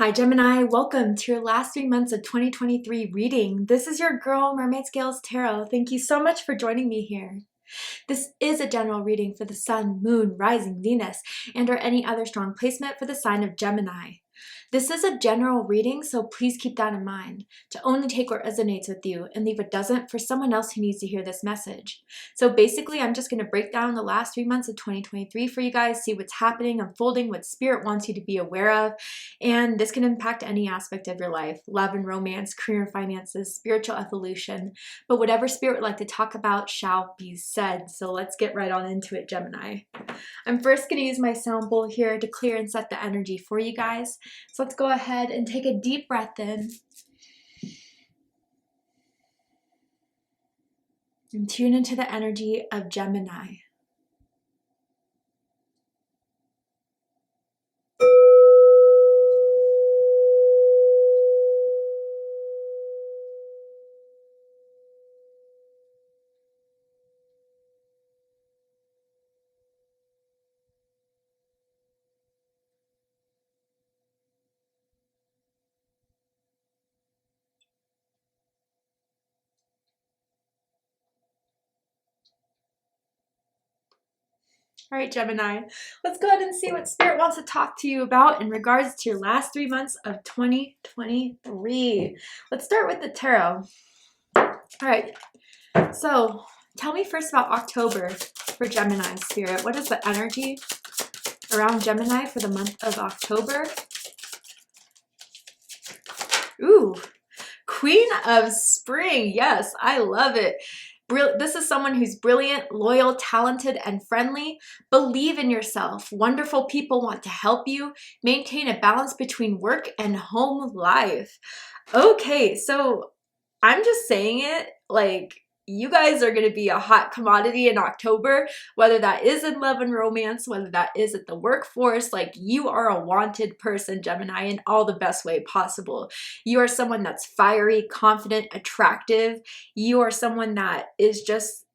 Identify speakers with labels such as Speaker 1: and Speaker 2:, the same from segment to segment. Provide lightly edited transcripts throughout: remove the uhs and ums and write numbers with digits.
Speaker 1: Hi Gemini, welcome to your last 3 months of 2023 reading. This is your girl, Mermaid Scales Tarot. Thank you so much for joining me here. This is a general reading for the Sun, Moon, Rising, Venus, and or any other strong placement for the sign of Gemini. This is a general reading, so please keep that in mind, to only take what resonates with you and leave what doesn't for someone else who needs to hear this message. So basically, I'm just going to break down the last 3 months of 2023 for you guys, see what's happening, unfolding, what spirit wants you to be aware of, and this can impact any aspect of your life: love and romance, career and finances, spiritual evolution. But whatever spirit would like to talk about shall be said. So let's get right on into it, Gemini. I'm first going to use my sound bowl here to clear and set the energy for you guys. So let's go ahead and take a deep breath in and tune into the energy of Gemini. All right, Gemini, let's go ahead and see what Spirit wants to talk to you about in regards to your last 3 months of 2023. Let's start with the tarot. All right, so tell me first about October for Gemini, Spirit. What is the energy around Gemini for the month of October? Ooh, Queen of Spring. Yes, I love it. This is someone who's brilliant, loyal, talented, and friendly. Believe in yourself. Wonderful people want to help you. Maintain a balance between work and home life. Okay, so I'm just saying it like you guys are going to be a hot commodity in October, whether that is in love and romance, whether that is at the workforce. Like, you are a wanted person, Gemini, in all the best way possible. You are someone that's fiery, confident, attractive. You are someone that is just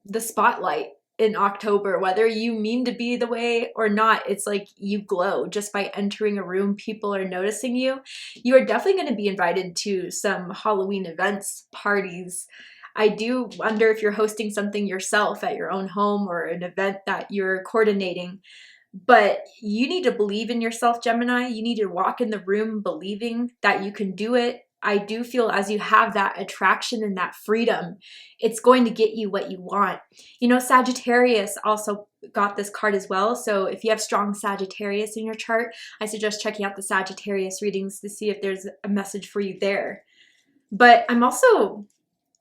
Speaker 1: the spotlight in October, whether you mean to be the way or not. It's like you glow just by entering a room. People are noticing you. You are definitely going to be invited to some Halloween events, parties. I do wonder if you're hosting something yourself at your own home or an event that you're coordinating. But you need to believe in yourself, Gemini. You need to walk in the room believing that you can do it. I do feel as you have that attraction and that freedom, it's going to get you what you want. You know, Sagittarius also got this card as well. So if you have strong Sagittarius in your chart, I suggest checking out the Sagittarius readings to see if there's a message for you there. But I'm also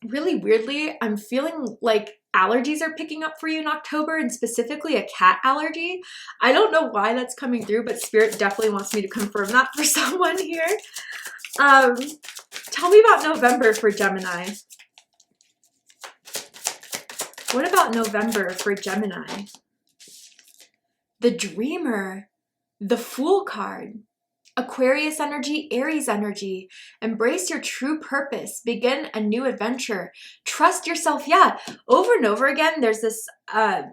Speaker 1: really weirdly, I'm feeling like allergies are picking up for you in October, and specifically a cat allergy. I don't know why that's coming through, but Spirit definitely wants me to confirm that for someone here. Tell me about November for Gemini. What about November for Gemini? The Dreamer, the Fool card. Aquarius energy, Aries energy. Embrace your true purpose. Begin a new adventure. Trust yourself. Yeah, over and over again, there's this, in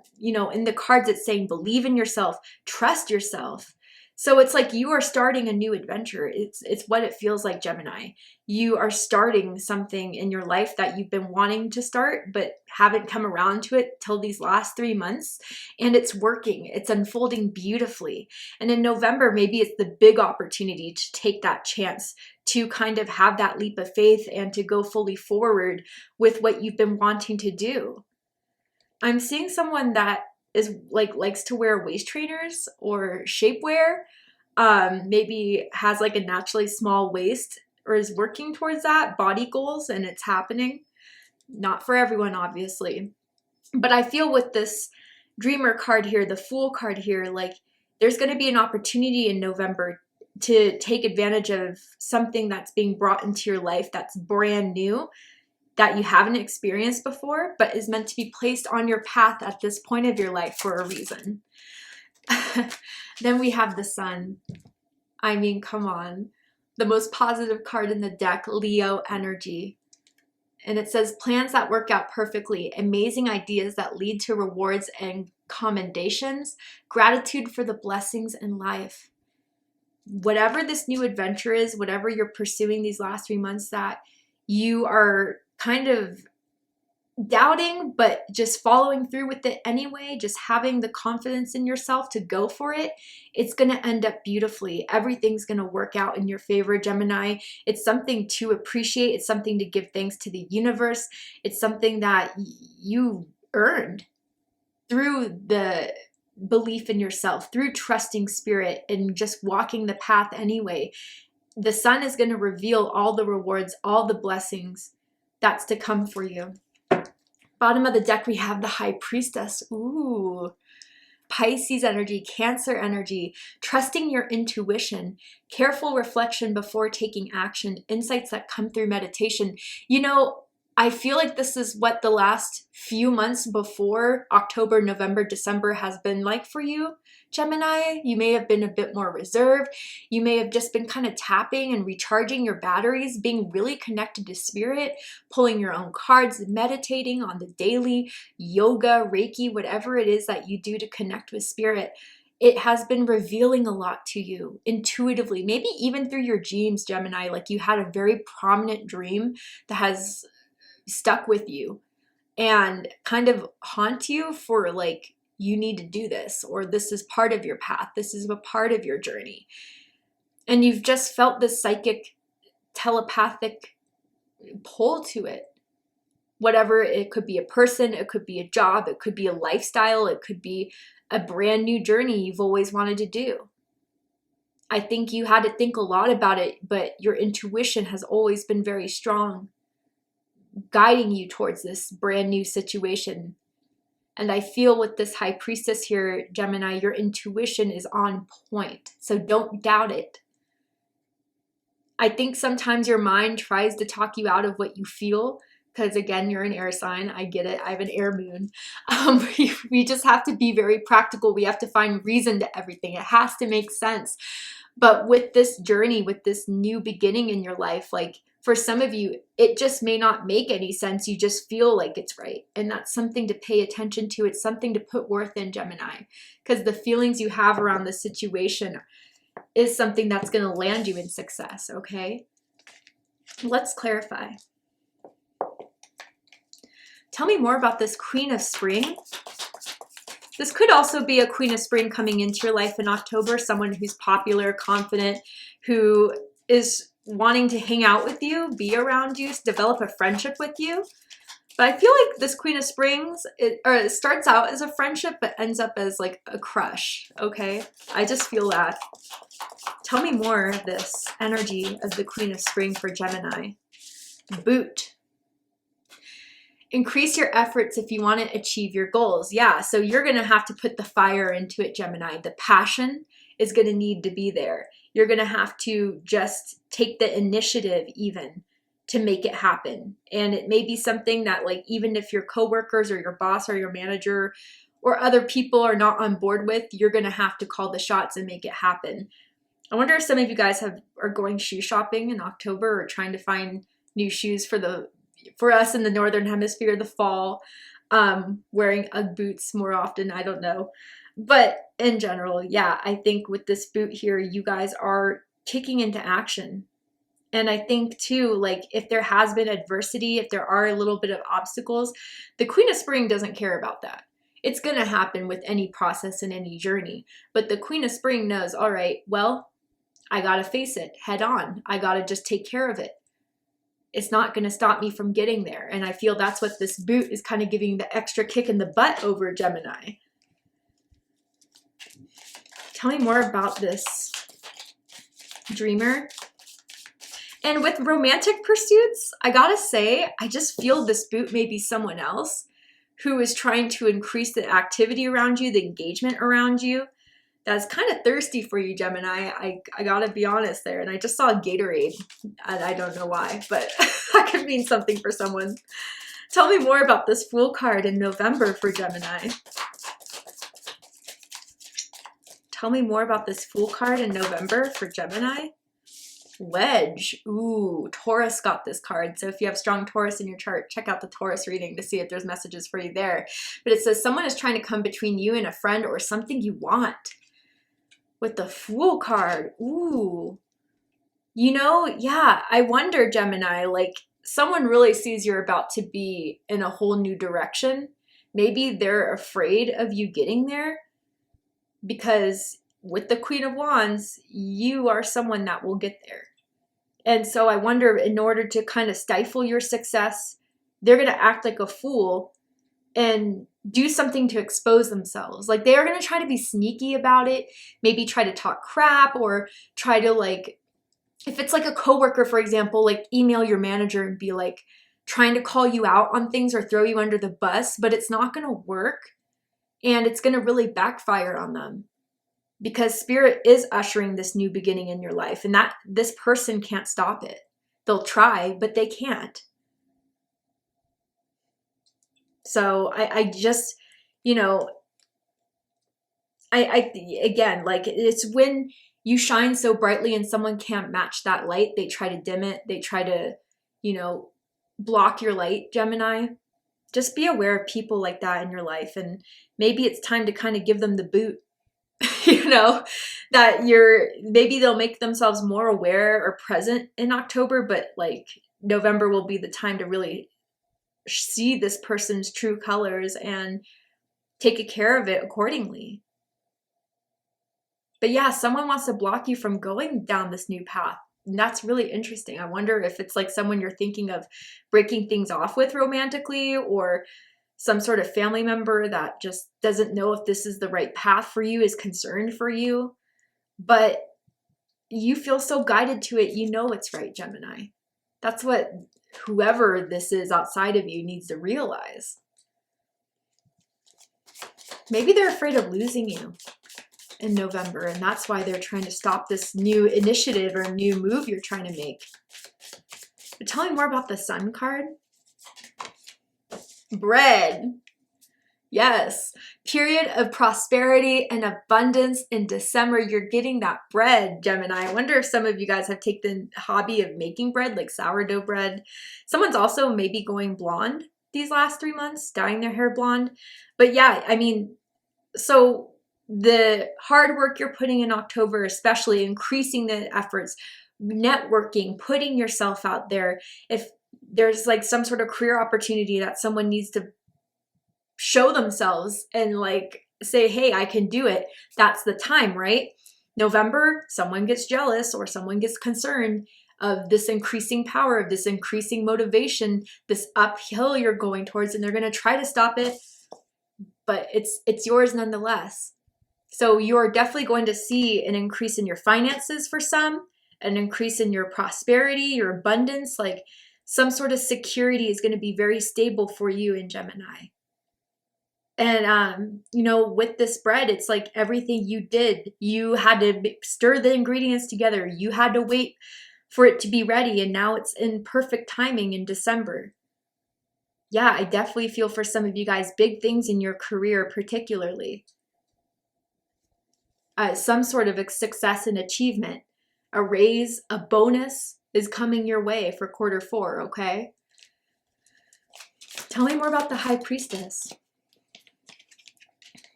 Speaker 1: the cards it's saying believe in yourself, trust yourself. So it's like you are starting a new adventure. It's what it feels like, Gemini. You are starting something in your life that you've been wanting to start, but haven't come around to it till these last 3 months. And it's working. It's unfolding beautifully. And in November, maybe it's the big opportunity to take that chance to kind of have that leap of faith and to go fully forward with what you've been wanting to do. I'm seeing someone that is like likes to wear waist trainers or shapewear, maybe has like a naturally small waist or is working towards that, body goals, and it's happening. Not for everyone, obviously. But I feel with this Dreamer card here, the Fool card here, like there's going to be an opportunity in November to take advantage of something that's being brought into your life that's brand new, that you haven't experienced before, but is meant to be placed on your path at this point of your life for a reason. Then we have the Sun. I mean, come on. The most positive card in the deck, Leo energy. And it says plans that work out perfectly, amazing ideas that lead to rewards and commendations, gratitude for the blessings in life. whatever this new adventure is, whatever you're pursuing these last 3 months that you are kind of doubting, but just following through with it anyway, just having the confidence in yourself to go for it, it's going to end up beautifully. Everything's going to work out in your favor, Gemini. It's something to appreciate. It's something to give thanks to the universe. It's something that you earned through the belief in yourself, through trusting spirit and just walking the path anyway. The sun is going to reveal all the rewards, all the blessings that's to come for you. Bottom of the deck, we have the High Priestess. Ooh, Pisces energy, Cancer energy, trusting your intuition, careful reflection before taking action, insights that come through meditation. You know, I feel like this is what the last few months before October, November, December has been like for you, Gemini. You may have been a bit more reserved. You may have just been kind of tapping and recharging your batteries, being really connected to spirit, pulling your own cards, meditating on the daily, yoga, Reiki, whatever it is that you do to connect with spirit. It has been revealing a lot to you intuitively, maybe even through your dreams, Gemini. Like you had a very prominent dream that has stuck with you and kind of haunt you for like, you need to do this, or this is part of your path. This is a part of your journey. And you've just felt this psychic, telepathic pull to it. Whatever, it could be a person, it could be a job, it could be a lifestyle, it could be a brand new journey you've always wanted to do. I think you had to think a lot about it, but your intuition has always been very strong, guiding you towards this brand new situation. And I feel with this High Priestess here, Gemini, your intuition is on point. So don't doubt it. I think sometimes your mind tries to talk you out of what you feel, because again, you're an air sign. I get it. I have an air moon. We just have to be very practical. We have to find reason to everything. It has to make sense. But with this journey, with this new beginning in your life, like for some of you, it just may not make any sense. You just feel like it's right. And that's something to pay attention to. It's something to put worth in, Gemini, because the feelings you have around the situation is something that's going to land you in success, okay? Let's clarify. Tell me more about this Queen of Spring. This could also be a Queen of Spring coming into your life in October, someone who's popular, confident, who is wanting to hang out with you, be around you, develop a friendship with you. But I feel like this Queen of Springs, it starts out as a friendship, but ends up as like a crush, okay? I just feel that. Tell me more of this energy of the Queen of Spring for Gemini. Boot. Increase your efforts if you want to achieve your goals. Yeah, so you're going to have to put the fire into it, Gemini. The passion is going to need to be there. You're going to have to just take the initiative even to make it happen. And it may be something that, like, even if your coworkers or your boss or your manager or other people are not on board with, you're going to have to call the shots and make it happen. I wonder if some of you guys are going shoe shopping in October or trying to find new shoes for us in the Northern Hemisphere, the fall, wearing Ugg boots more often. I don't know. But in general, yeah, I think with this boot here, you guys are kicking into action. And I think too, like if there has been adversity, if there are a little bit of obstacles, the Queen of Spring doesn't care about that. It's going to happen with any process and any journey. But the Queen of Spring knows, all right, well, I got to face it head on. I got to just take care of it. It's not going to stop me from getting there. And I feel that's what this boot is kind of giving the extra kick in the butt over, Gemini. Tell me more about this dreamer. And with romantic pursuits, I gotta say, I just feel this boot may be someone else who is trying to increase the activity around you, the engagement around you. That's kind of thirsty for you, Gemini. I gotta be honest there. And I just saw Gatorade, and I don't know why, but that could mean something for someone. Tell me more about this Fool card in November for Gemini. Tell me more about this Fool card in November for Gemini. Wedge. Ooh, Taurus got this card. So if you have strong Taurus in your chart, check out the Taurus reading to see if there's messages for you there. But it says someone is trying to come between you and a friend or something you want. with the Fool card. Ooh. You know, yeah, I wonder, Gemini, like someone really sees you're about to be in a whole new direction. Maybe they're afraid of you getting there because with the Queen of Wands, you are someone that will get there. And so I wonder, in order to kind of stifle your success, they're going to act like a fool and do something to expose themselves. Like they are going to try to be sneaky about it, maybe try to talk crap or try to like, if it's like a coworker, for example, like email your manager and be like trying to call you out on things or throw you under the bus, but it's not going to work and it's going to really backfire on them because spirit is ushering this new beginning in your life and that this person can't stop it. They'll try, but they can't. So I just, you know, I again, like it's when you shine so brightly and someone can't match that light, they try to dim it. They try to, you know, block your light, Gemini. Just be aware of people like that in your life. And maybe it's time to kind of give them the boot, you know, that maybe they'll make themselves more aware or present in October, but like November will be the time to really see this person's true colors and take care of it accordingly. But yeah, someone wants to block you from going down this new path. And that's really interesting. I wonder if it's like someone you're thinking of breaking things off with romantically or some sort of family member that just doesn't know if this is the right path for you, is concerned for you. But you feel so guided to it, you know it's right, Gemini. That's what whoever this is outside of you needs to realize. Maybe they're afraid of losing you in November, and that's why they're trying to stop this new initiative or new move you're trying to make. But tell me more about the Sun card. Bread. Yes. Period of prosperity and abundance in December. You're getting that bread, Gemini. I wonder if some of you guys have taken the hobby of making bread, like sourdough bread. Someone's also maybe going blonde these last 3 months, dyeing their hair blonde. But yeah, I mean, so the hard work you're putting in October, especially increasing the efforts, networking, putting yourself out there. If there's like some sort of career opportunity that someone needs to show themselves and like say, hey, I can do it, that's the time, right? November, someone gets jealous or someone gets concerned of this increasing power, of this increasing motivation, this uphill you're going towards, and they're going to try to stop it, but it's yours nonetheless. So you're definitely going to see an increase in your finances for some, an increase in your prosperity, your abundance, like some sort of security is going to be very stable for you in Gemini. And, you know, with this bread, it's like everything you did, you had to stir the ingredients together. You had to wait for it to be ready. And now it's in perfect timing in December. Yeah, I definitely feel for some of you guys, big things in your career, particularly. Some sort of a success and achievement, a raise, a bonus is coming your way for Q4, okay? Tell me more about the High Priestess.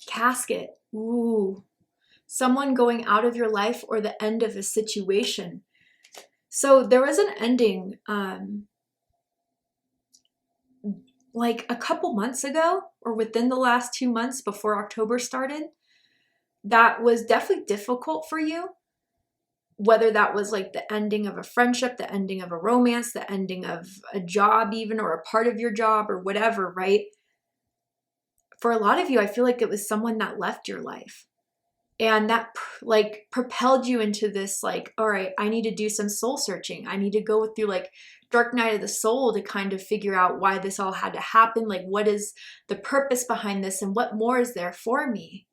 Speaker 1: Casket. Ooh. Someone going out of your life or the end of a situation. So there was an ending like a couple months ago or within the last 2 months before October started that was definitely difficult for you. Whether that was like the ending of a friendship, the ending of a romance, the ending of a job even, or a part of your job or whatever, right? For a lot of you, I feel like it was someone that left your life and that like propelled you into this like, all right, I need to do some soul searching. I need to go through like dark night of the soul to kind of figure out why this all had to happen. Like, what is the purpose behind this and what more is there for me?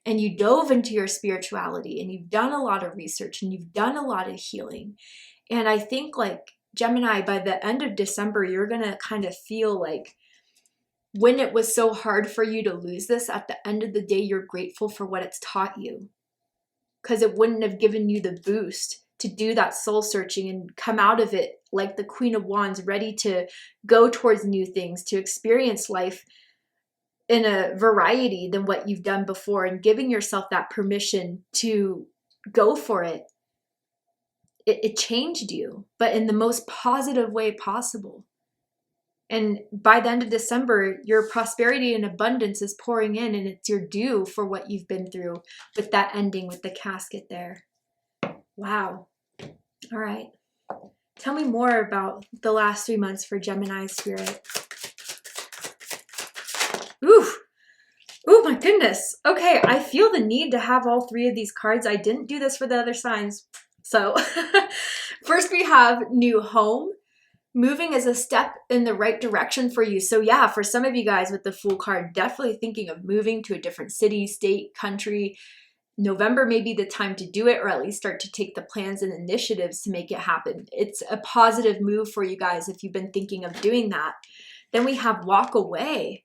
Speaker 1: And you dove into your spirituality and you've done a lot of research and you've done a lot of healing. And I think like Gemini, by the end of December, you're going to kind of feel like when it was so hard for you to lose this, at the end of the day, you're grateful for what it's taught you. Because it wouldn't have given you the boost to do that soul searching and come out of it like the Queen of Wands, ready to go towards new things, to experience life in a variety than what you've done before, and giving yourself that permission to go for it. It changed you, but in the most positive way possible. And by the end of December, your prosperity and abundance is pouring in, and it's your due for what you've been through, with that ending with the casket there. Wow. All right. Tell me more about the last 3 months for Gemini spirit. Ooh. Oh my goodness. Okay, I feel the need to have all 3 of these cards. I didn't do this for the other signs. So first we have new home. Moving is a step in the right direction for you. So yeah, for some of you guys with the Fool card, definitely thinking of moving to a different city, state, country. November may be the time to do it, or at least start to take the plans and initiatives to make it happen. It's a positive move for you guys if you've been thinking of doing that. Then we have walk away.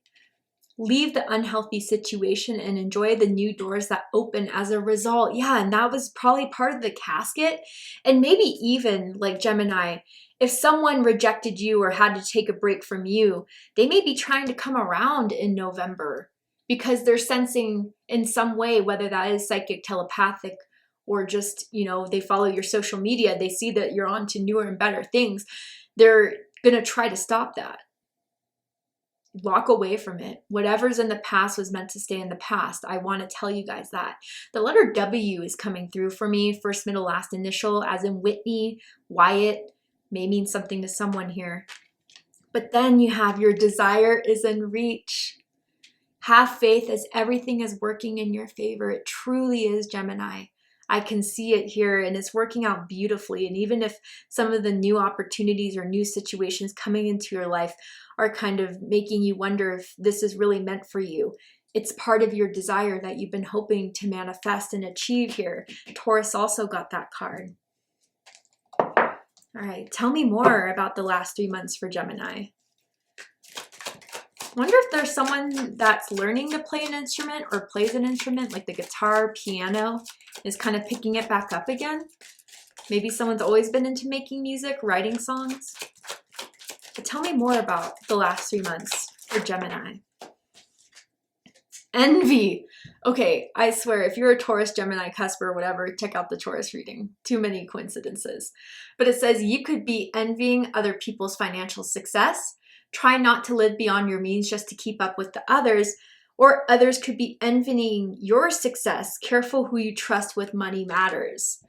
Speaker 1: Leave the unhealthy situation and enjoy the new doors that open as a result. Yeah, and that was probably part of the casket. And maybe even like Gemini, if someone rejected you or had to take a break from you, they may be trying to come around in November because they're sensing in some way, whether that is psychic, telepathic, or just, you know, they follow your social media, they see that you're on to newer and better things. They're going to try to stop that. Walk away from it. Whatever's in the past was meant to stay in the past. I want to tell you guys that. The letter W is coming through for me. First, middle, last initial, as in Whitney, Wyatt, may mean something to someone here. But then you have your desire is in reach. Have faith as everything is working in your favor. It truly is, Gemini. I can see it here, and it's working out beautifully. And even if some of the new opportunities or new situations coming into your life are kind of making you wonder if this is really meant for you, it's part of your desire that you've been hoping to manifest and achieve here. Taurus also got that card. All right, tell me more about the last 3 months for Gemini. Wonder if there's someone that's learning to play an instrument or plays an instrument, like the guitar, piano, is kind of picking it back up again. Maybe someone's always been into making music, writing songs. But tell me more about the last 3 months for Gemini. Envy. Okay, I swear, if you're a Taurus, Gemini, cusp, or whatever, check out the Taurus reading. Too many coincidences. But it says you could be envying other people's financial success. Try not to live beyond your means just to keep up with the others, or others could be envying your success. Careful who you trust with money matters.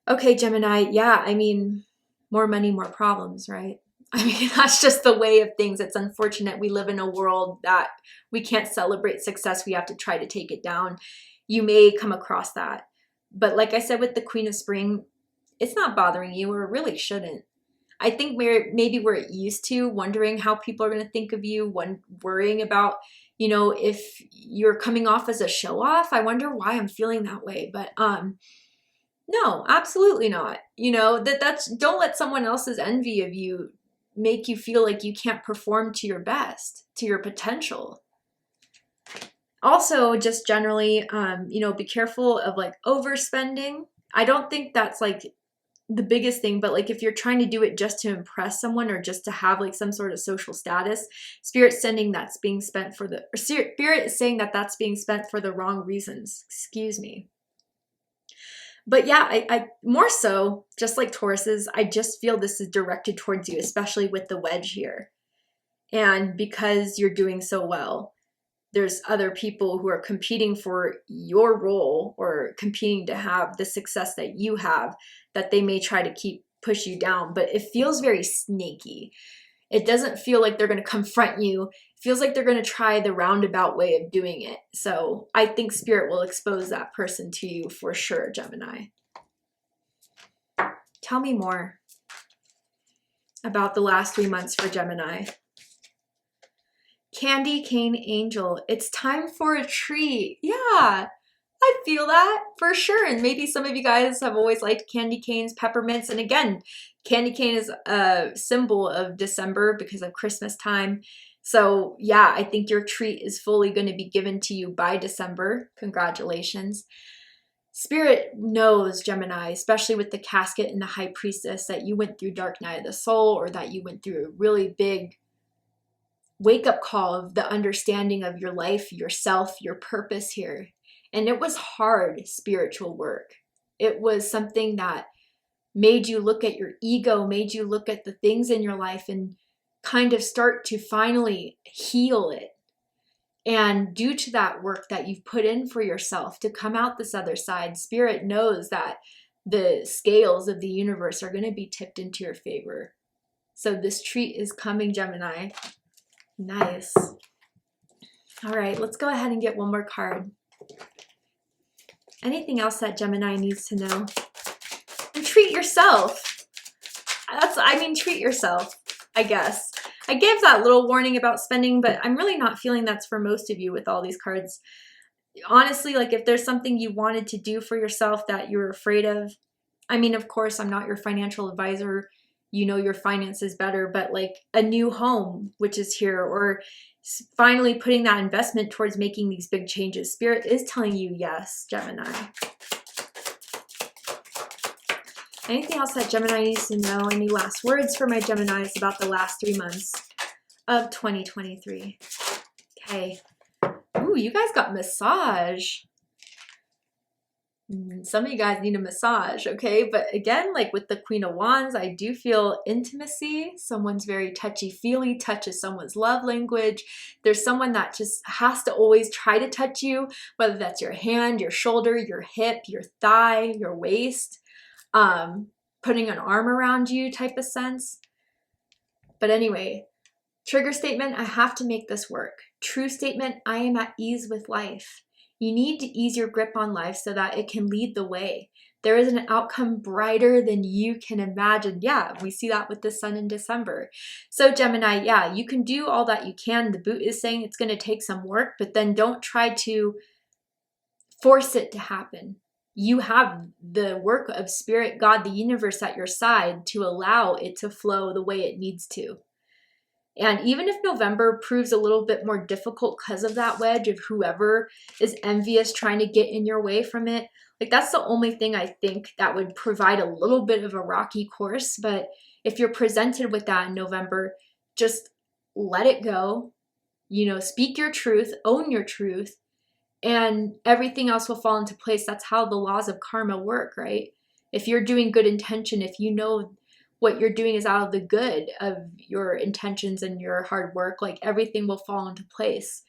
Speaker 1: Okay, Gemini, yeah, I mean, more money, more problems, right? I mean, that's just the way of things. It's unfortunate we live in a world that we can't celebrate success. We have to try to take it down. You may come across that. But like I said with the Queen of Spring, it's not bothering you, or it really shouldn't. I think maybe we're used to wondering how people are going to think of you, worrying about, you know, if you're coming off as a show off. I wonder why I'm feeling that way. But no, absolutely not. You know, don't let someone else's envy of you make you feel like you can't perform to your best, to your potential. Also, just generally, you know, be careful of like overspending. I don't think that's like the biggest thing, but like if you're trying to do it just to impress someone or just to have like some sort of social status, Spirit's sending that's being spent for the, or Spirit is saying that that's being spent for the wrong reasons. Excuse me. But yeah, I more so, just like Tauruses, I just feel this is directed towards you, especially with the wedge here. And because you're doing so well, there's other people who are competing for your role or competing to have the success that you have, that they may try to push you down. But it feels very snaky. It doesn't feel like they're going to confront you. It feels like they're going to try the roundabout way of doing it. So I think Spirit will expose that person to you for sure, Gemini. Tell me more about the last 3 months for Gemini. Candy cane angel. It's time for a treat. Yeah, I feel that for sure. And maybe some of you guys have always liked candy canes, peppermints. And again, candy cane is a symbol of December because of Christmas time. So yeah, I think your treat is fully going to be given to you by December. Congratulations. Spirit knows, Gemini, especially with the casket and the High Priestess, that you went through dark night of the soul, or that you went through a really big wake-up call of the understanding of your life, yourself, your purpose here. And it was hard spiritual work. It was something that made you look at your ego, made you look at the things in your life and kind of start to finally heal it. And due to that work that you've put in for yourself to come out this other side, Spirit knows that the scales of the universe are going to be tipped into your favor. So this treat is coming, Gemini. Nice. All right, let's go ahead and get one more card. Anything else that Gemini needs to know? And treat yourself. Treat yourself, I guess. I gave that little warning about spending, but I'm really not feeling that's for most of you with all these cards. Honestly, like if there's something you wanted to do for yourself that you're afraid of, I mean, of course, I'm not your financial advisor. You know your finances better, but like a new home, which is here, or finally putting that investment towards making these big changes. Spirit is telling you yes, Gemini. Anything else that Gemini needs to know? Any last words for my Geminis about the last 3 months of 2023? Okay. Ooh, you guys got massage. Some of you guys need a massage, okay? But again, like with the Queen of Wands, I do feel intimacy. Someone's very touchy-feely, touch is someone's love language. There's someone that just has to always try to touch you, whether that's your hand, your shoulder, your hip, your thigh, your waist, putting an arm around you type of sense. But anyway, trigger statement, I have to make this work. True statement, I am at ease with life. You need to ease your grip on life so that it can lead the way. There is an outcome brighter than you can imagine. Yeah, we see that with the sun in December. So Gemini, yeah, you can do all that you can. The boot is saying it's going to take some work, but then don't try to force it to happen. You have the work of Spirit, God, the universe at your side to allow it to flow the way it needs to. And even if November proves a little bit more difficult because of that wedge of whoever is envious trying to get in your way from it, like that's the only thing I think that would provide a little bit of a rocky course. But if you're presented with that in November, just let it go, you know, speak your truth, own your truth, and everything else will fall into place. That's how the laws of karma work, right? If you're doing good intention, if you know what you're doing is out of the good of your intentions and your hard work, like everything will fall into place.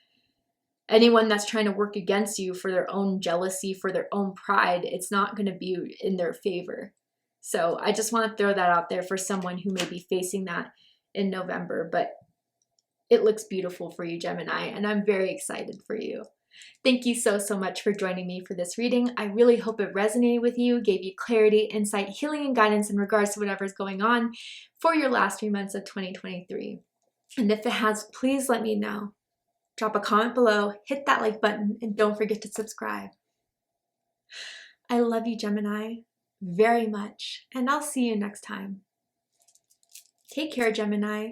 Speaker 1: Anyone that's trying to work against you for their own jealousy, for their own pride, it's not going to be in their favor. So I just want to throw that out there for someone who may be facing that in November, but it looks beautiful for you, Gemini, and I'm very excited for you. Thank you so much for joining me for this reading. I really hope it resonated with you, gave you clarity, insight, healing, and guidance in regards to whatever's going on for your last 3 months of 2023. And if it has, please let me know. Drop a comment below, hit that like button, and don't forget to subscribe. I love you, Gemini, very much, and I'll see you next time. Take care, Gemini.